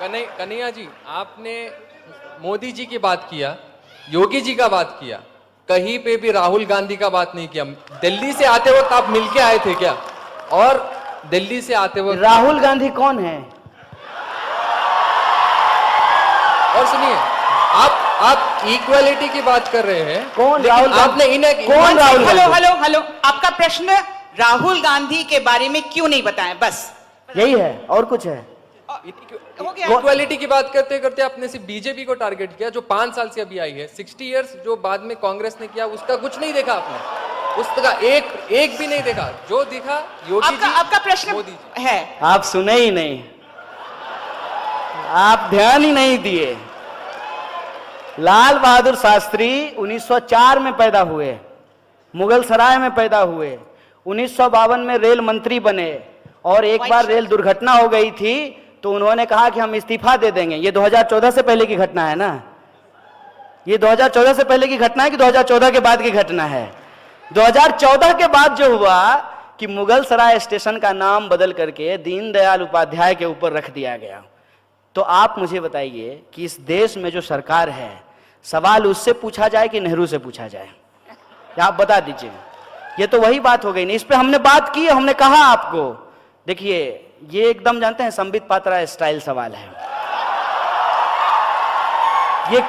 कन्हैया जी, आपने मोदी जी की बात किया, योगी जी का बात किया, कहीं पे भी राहुल गांधी का बात नहीं किया। दिल्ली से आते वक्त आप मिलके आए थे क्या? और दिल्ली से आते वक्त राहुल गांधी कौन है? और सुनिए, आप इक्वालिटी की बात कर रहे हैं। कौन राहुल? आपने इन्हें कौन राहुल? हेलो, आपका प्रश्न राहुल गांधी के बारे में क्यों नहीं बताएं? बस यही है, और कुछ है? इक्वालिटी की बात करते करते आपने सिर्फ बीजेपी को टारगेट किया, जो 5 साल से अभी आई है। 60 इयर्स जो बाद में कांग्रेस ने किया, उसका कुछ नहीं देखा आपने, उसका एक भी नहीं देखा। जो दिखा योगी जी, आपका प्रश्न मोदी जी है। आप सुने ही नहीं, आप ध्यान ही नहीं दिए। लाल बहादुर शास्त्री 1904 में पैदा हुए, मुगल सराय में पैदा हुए, 1952 में रेल मंत्री बने, और एक बार रेल दुर्घटना हो गई थी तो उन्होंने कहा कि हम इस्तीफा दे देंगे। ये 2014 से पहले की घटना है ना? ये 2014 से पहले की घटना है कि 2014 के बाद की घटना है? 2014 के बाद जो हुआ कि मुगल सराय स्टेशन का नाम बदल करके दीनदयाल उपाध्याय के ऊपर रख दिया गया। तो आप मुझे बताइए कि इस देश में जो सरकार है, सवाल उससे पूछा जाए कि नेहरू से पूछा जाए? आप बता दीजिए। ये तो वही बात हो गई ना, इस पे हमने बात की, हमने कहा आपको। देखिए, ये एकदम जानते हैं संबित पात्रा स्टाइल सवाल है। ये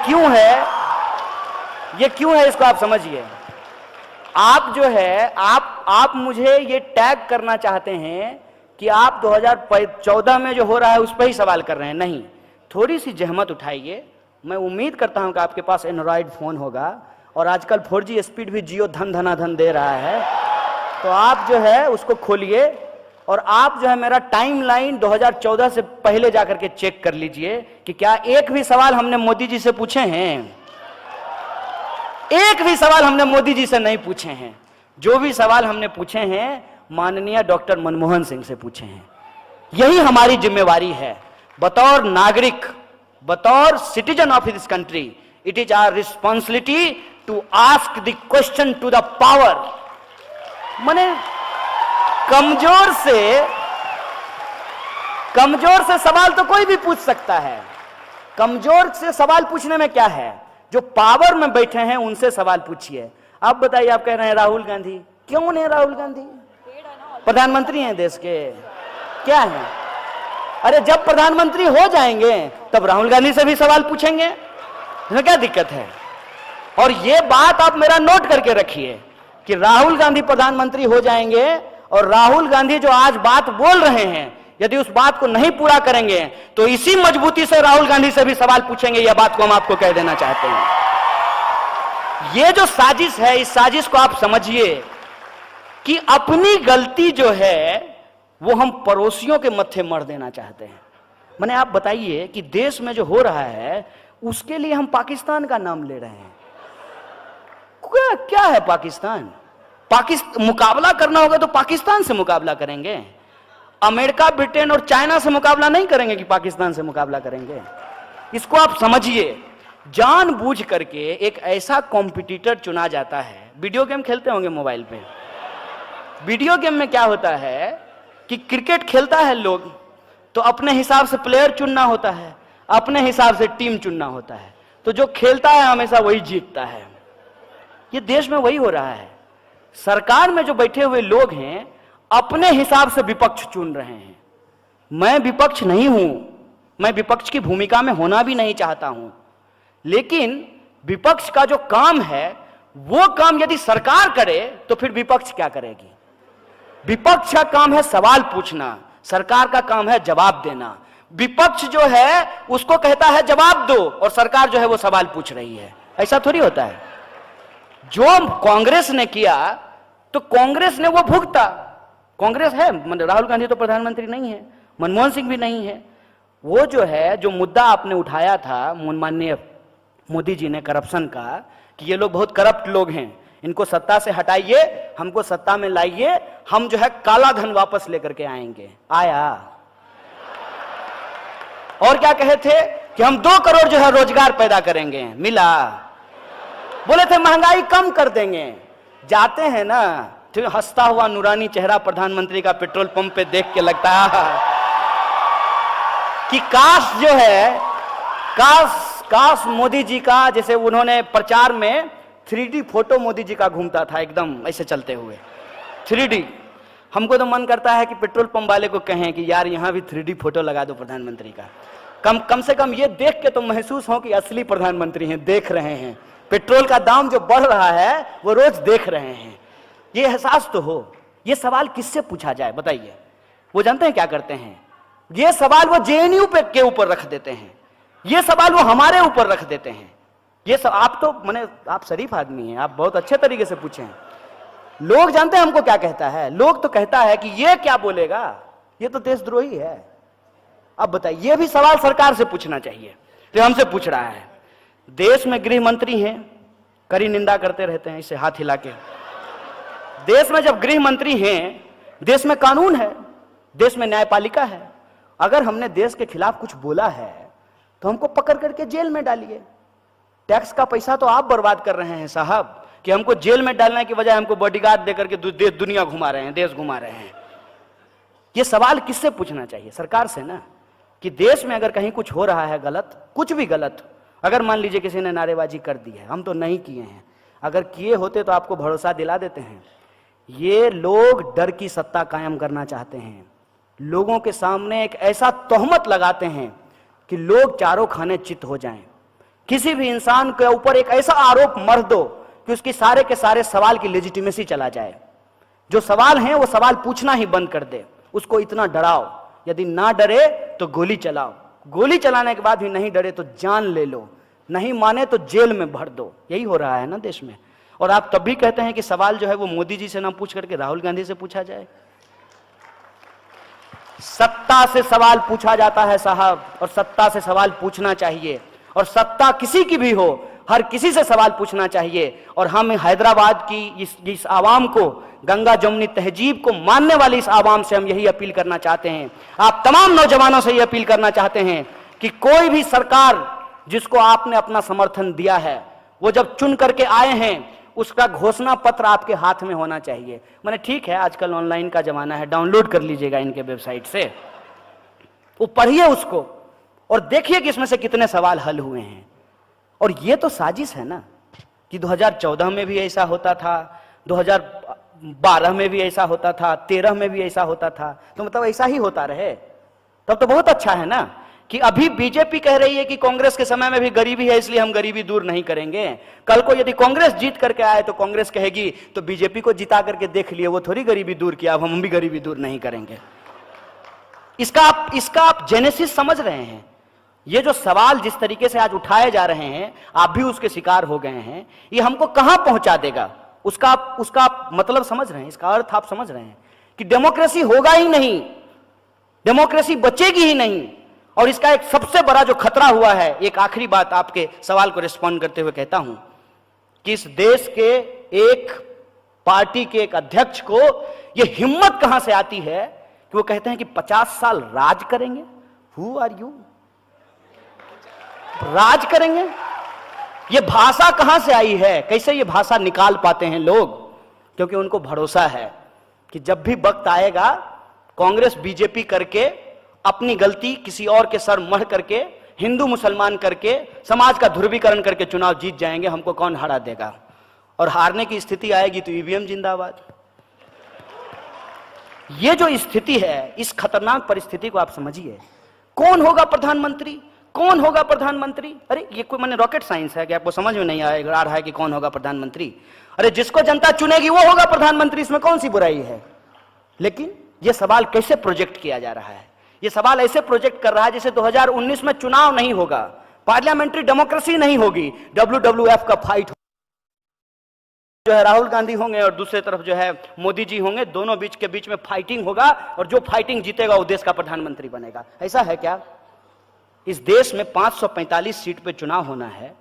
क्यों है इसको आप समझिए। आप जो है आप मुझे ये टैग करना चाहते हैं कि आप 2014 में जो हो रहा है उस पर ही सवाल कर रहे हैं। नहीं, थोड़ी सी जहमत उठाइए। मैं उम्मीद करता हूं कि आपके पास एंड्रॉइड फोन होगा, और आजकल 4G स्पीड भी जियो धन दे रहा है, तो आप जो है उसको खोलिए और आप जो है मेरा टाइमलाइन 2014 से पहले जाकर के चेक कर लीजिए कि क्या एक भी सवाल हमने मोदी जी से पूछे हैं? एक भी सवाल हमने मोदी जी से नहीं पूछे हैं। जो भी सवाल हमने पूछे हैं माननीय डॉक्टर मनमोहन सिंह से पूछे हैं। यही हमारी जिम्मेवारी है बतौर नागरिक, बतौर citizen of this country. It is our responsibility to ask the question to the power. माने कमजोर से सवाल तो कोई भी पूछ सकता है। कमजोर से सवाल पूछने में क्या है? जो पावर में बैठे हैं उनसे सवाल पूछिए। आप बताइए, आप कह रहे हैं राहुल गांधी, क्यों नहीं? राहुल गांधी प्रधानमंत्री हैं देश के, क्या है? अरे जब प्रधानमंत्री हो जाएंगे तब राहुल गांधी से भी सवाल पूछेंगे, इसमें क्या दिक्कत है? और ये बात आप मेरा नोट करके रखिए कि राहुल गांधी प्रधानमंत्री हो जाएंगे, और राहुल गांधी जो आज बात बोल रहे हैं, यदि उस बात को नहीं पूरा करेंगे तो इसी मजबूती से राहुल गांधी से भी सवाल पूछेंगे। यह बात को हम आपको कह देना चाहते हैं। यह जो साजिश है, इस साजिश को आप समझिए कि अपनी गलती जो है वो हम पड़ोसियों के मत्थे मर देना चाहते हैं। मैंने आप बताइए कि देश में जो हो रहा है उसके लिए हम पाकिस्तान का नाम ले रहे हैं। क्या है पाकिस्तान? मुकाबला करना होगा तो पाकिस्तान से मुकाबला करेंगे। अमेरिका, ब्रिटेन और चाइना से मुकाबला नहीं करेंगे कि पाकिस्तान से मुकाबला करेंगे। इसको आप समझिए। जानबूझ करके एक ऐसा कॉम्पिटिटर चुना जाता है। वीडियो गेम खेलते होंगे मोबाइल पे। वीडियो गेम में क्या होता है कि क्रिकेट खेलता है लोग, तो अपने हिसाब से प्लेयर चुनना होता है, अपने हिसाब से टीम चुनना होता है, तो जो खेलता है हमेशा वही जीतता है। ये देश में वही हो रहा है। सरकार में जो बैठे हुए लोग हैं अपने हिसाब से विपक्ष चुन रहे हैं। मैं विपक्ष नहीं हूं, मैं विपक्ष की भूमिका में होना भी नहीं चाहता हूं, लेकिन विपक्ष का जो काम है वो काम यदि सरकार करे तो फिर विपक्ष क्या करेगी? विपक्ष का काम है सवाल पूछना, सरकार का काम है जवाब देना। विपक्ष जो है उसको कहता है जवाब दो, और सरकार जो है वो सवाल पूछ रही है। ऐसा थोड़ी होता है। जो कांग्रेस ने किया तो कांग्रेस ने वो भुगता। कांग्रेस है, राहुल गांधी तो प्रधानमंत्री नहीं है, मनमोहन सिंह भी नहीं है। वो जो है, जो मुद्दा आपने उठाया था माननीय मोदी जी ने करप्शन का, कि ये लोग बहुत करप्ट लोग हैं, इनको सत्ता से हटाइए, हमको सत्ता में लाइए, हम जो है काला धन वापस लेकर के आएंगे। आया। और क्या कहे थे कि हम 2 करोड़ जो है रोजगार पैदा करेंगे, मिला। बोले थे महंगाई कम कर देंगे। जाते हैं ना, तो हंसता हुआ नूरानी चेहरा प्रधानमंत्री का पेट्रोल पंप पे देख के लगता है कि काश जो है, काश मोदी जी का, जैसे उन्होंने प्रचार में 3D फोटो मोदी जी का घूमता था एकदम ऐसे चलते हुए 3D। हमको तो मन करता है कि पेट्रोल पंप वाले को कहें कि यार यहां भी 3D फोटो लगा दो प्रधानमंत्री का। कम से कम ये देख के तो महसूस हो कि असली प्रधानमंत्री हैं, देख रहे हैं। पेट्रोल का दाम जो बढ़ रहा है वो रोज देख रहे हैं, ये एहसास तो हो। ये सवाल किससे पूछा जाए बताइए? वो जानते हैं क्या करते हैं? ये सवाल वो जेएनयू पे के ऊपर रख देते हैं, ये सवाल वो हमारे ऊपर रख देते हैं। ये सब आप तो माने आप शरीफ आदमी हैं, आप बहुत अच्छे तरीके से पूछे हैं। लोग जानते हैं हमको क्या कहता है? लोग तो कहता है कि ये क्या बोलेगा, ये तो देशद्रोही है। अब बताइए, ये भी सवाल सरकार से पूछना चाहिए, तो हमसे पूछ रहा है। देश में गृह मंत्री हैं, कड़ी निंदा करते रहते हैं इसे हाथ हिला के। देश में जब गृह मंत्री हैं, देश में कानून है, देश में न्यायपालिका है। अगर हमने देश के खिलाफ कुछ बोला है तो हमको पकड़ करके जेल में डालिए। टैक्स का पैसा तो आप बर्बाद कर रहे हैं साहब, कि हमको जेल में डालने की बजाय हमको बॉडीगार्ड देकर के दुनिया घुमा रहे हैं, देश घुमा रहे हैं। ये सवाल किससे पूछना चाहिए? सरकार से ना, कि देश में अगर कहीं कुछ हो रहा है गलत, कुछ भी गलत, अगर मान लीजिए किसी ने नारेबाजी कर दी है, हम तो नहीं किए हैं, अगर किए होते तो आपको भरोसा दिला देते हैं। ये लोग डर की सत्ता कायम करना चाहते हैं, लोगों के सामने एक ऐसा तोहमत लगाते हैं कि लोग चारों खाने चित हो जाएं। किसी भी इंसान के ऊपर एक ऐसा आरोप मर दो कि उसकी सारे के सारे सवाल की लेजिटिमेसी चला जाए। जो सवाल हैं वो सवाल पूछना ही बंद कर दे, उसको इतना डराओ। यदि ना डरे तो गोली चलाओ, गोली चलाने के बाद भी नहीं डरे तो जान ले लो, नहीं माने तो जेल में भर दो। यही हो रहा है ना देश में। और आप तब भी कहते हैं कि सवाल जो है वो मोदी जी से ना पूछ करके राहुल गांधी से पूछा जाए। सत्ता से सवाल पूछा जाता है साहब, और सत्ता से सवाल पूछना चाहिए। और सत्ता किसी की भी हो, हर किसी से सवाल पूछना चाहिए। और हम हैदराबाद की इस आवाम को, गंगा जमुनी तहजीब को मानने वाली इस आवाम से हम यही अपील करना चाहते हैं। आप तमाम नौजवानों से यह अपील करना चाहते हैं कि कोई भी सरकार जिसको आपने अपना समर्थन दिया है, वो जब चुन करके आए हैं, उसका घोषणा पत्र आपके हाथ में होना चाहिए। मैंने ठीक है, आजकल ऑनलाइन का जमाना है, डाउनलोड कर लीजिएगा इनके वेबसाइट से, वो पढ़िए उसको और देखिए कि इसमें से कितने सवाल हल हुए हैं। और ये तो साजिश है ना, कि 2014 में भी ऐसा होता था, 2012 में भी ऐसा होता था, 13 में भी ऐसा होता था, तो मतलब ऐसा ही होता रहे तब तो बहुत अच्छा है ना। कि अभी बीजेपी कह रही है कि कांग्रेस के समय में भी गरीबी है, इसलिए हम गरीबी दूर नहीं करेंगे। कल को यदि कांग्रेस जीत करके आए तो कांग्रेस कहेगी तो बीजेपी को जिता करके देख लिए, वो थोड़ी गरीबी दूर किया, अब हम भी गरीबी दूर नहीं करेंगे। इसका आप जेनेसिस समझ रहे हैं? ये जो सवाल जिस तरीके से आज उठाए जा रहे हैं, आप भी उसके शिकार हो गए हैं, ये हमको कहां पहुंचा देगा, उसका मतलब समझ रहे हैं? इसका अर्थ आप समझ रहे हैं कि डेमोक्रेसी होगा ही नहीं, डेमोक्रेसी बचेगी ही नहीं। और इसका एक सबसे बड़ा जो खतरा हुआ है, एक आखिरी बात आपके सवाल को रिस्पॉन्ड करते हुए कहता हूं कि इस देश के एक पार्टी के एक अध्यक्ष को यह हिम्मत कहां से आती है कि वो कहते हैं कि 50 साल राज करेंगे। Who are you? राज करेंगे? ये भाषा कहां से आई है? कैसे ये भाषा निकाल पाते हैं लोग? क्योंकि उनको भरोसा है कि जब भी वक्त आएगा, कांग्रेस बीजेपी करके, अपनी गलती किसी और के सर मढ़ करके, हिंदू मुसलमान करके, समाज का ध्रुवीकरण करके चुनाव जीत जाएंगे, हमको कौन हरा देगा? और हारने की स्थिति आएगी तो ईवीएम जिंदाबाद। ये जो स्थिति है, इस खतरनाक परिस्थिति को आप समझिए। कौन होगा प्रधानमंत्री? कौन होगा प्रधानमंत्री? अरे ये कोई मैंने रॉकेट साइंस है कि आपको समझ में नहीं आ रहा है कि कौन होगा प्रधानमंत्री? अरे जिसको जनता चुनेगी वो होगा प्रधानमंत्री, इसमें कौन सी बुराई है? लेकिन ये सवाल कैसे प्रोजेक्ट किया जा रहा है? ये सवाल ऐसे प्रोजेक्ट कर रहा है जैसे 2019 में चुनाव नहीं होगा, पार्लियामेंट्री डेमोक्रेसी नहीं होगी, WWF का फाइट जो है राहुल गांधी होंगे और दूसरे तरफ जो है मोदी जी होंगे, दोनों के बीच में फाइटिंग होगा और जो फाइटिंग जीतेगा वो देश का प्रधानमंत्री बनेगा। ऐसा है क्या? इस देश में 545 सीट पे चुनाव होना है।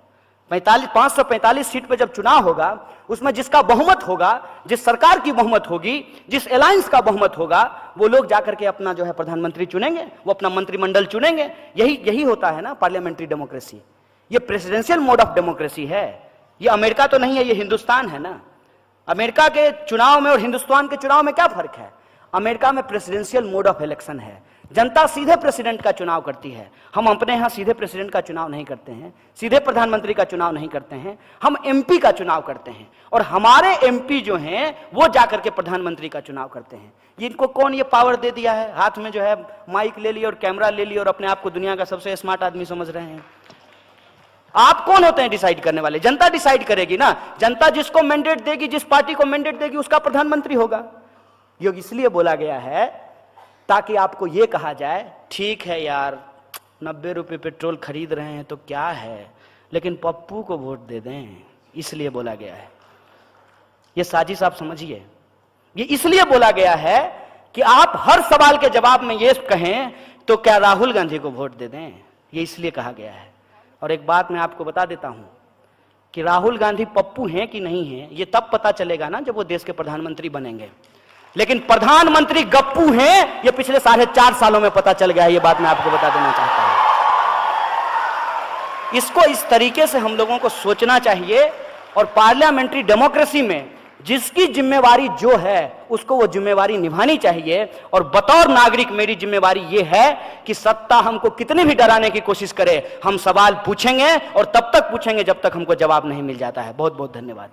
545 सीट पे जब चुनाव होगा, उसमें जिसका बहुमत होगा, जिस सरकार की बहुमत होगी, जिस अलायंस का बहुमत होगा, वो लोग जाकर के अपना जो है प्रधानमंत्री चुनेंगे, वो अपना मंत्रिमंडल चुनेंगे। यही होता है ना पार्लियामेंट्री डेमोक्रेसी। ये प्रेसिडेंशियल मोड ऑफ डेमोक्रेसी है। ये अमेरिका तो नहीं है, ये हिंदुस्तान है ना। अमेरिका के चुनाव में और हिंदुस्तान के चुनाव में क्या फर्क है? अमेरिका में प्रेसिडेंशियल मोड ऑफ इलेक्शन है, जनता सीधे प्रेसिडेंट का चुनाव करती है। हम अपने यहां सीधे प्रेसिडेंट का चुनाव नहीं करते हैं, सीधे प्रधानमंत्री का चुनाव नहीं करते हैं, हम एमपी का चुनाव करते हैं। और हमारे एमपी जो हैं वो जाकर के प्रधानमंत्री का चुनाव करते हैं। इनको कौन ये पावर दे दिया है? हाथ में जो है माइक ले लिया और कैमरा ले लिया और अपने आप को दुनिया का सबसे स्मार्ट आदमी समझ रहे हैं। आप कौन होते हैं डिसाइड करने वाले? जनता डिसाइड करेगी ना। जनता जिसको मैंडेट देगी, जिस पार्टी को मैंडेट देगी, उसका प्रधानमंत्री होगा। योग इसलिए बोला गया है ताकि आपको यह कहा जाए, ठीक है यार 90 रुपए पेट्रोल खरीद रहे हैं तो क्या है, लेकिन पप्पू को वोट दे दें। इसलिए बोला गया है। यह साजिश आप समझिए। ये इसलिए बोला गया है कि आप हर सवाल के जवाब में यह कहें तो क्या राहुल गांधी को वोट दे दें। ये इसलिए कहा गया है। और एक बात मैं आपको बता देता हूं कि राहुल गांधी पप्पू हैं कि नहीं हैं, ये तब पता चलेगा ना जब वो देश के प्रधानमंत्री बनेंगे। लेकिन प्रधानमंत्री गप्पू हैं ये पिछले 4.5 सालों में पता चल गया है। ये बात मैं आपको बता देना चाहता हूं। इसको इस तरीके से हम लोगों को सोचना चाहिए। और पार्लियामेंट्री डेमोक्रेसी में जिसकी जिम्मेवारी जो है उसको वो जिम्मेवारी निभानी चाहिए। और बतौर नागरिक मेरी जिम्मेवारी ये है कि सत्ता हमको कितनी भी डराने की कोशिश करे, हम सवाल पूछेंगे और तब तक पूछेंगे जब तक हमको जवाब नहीं मिल जाता है। बहुत बहुत धन्यवाद।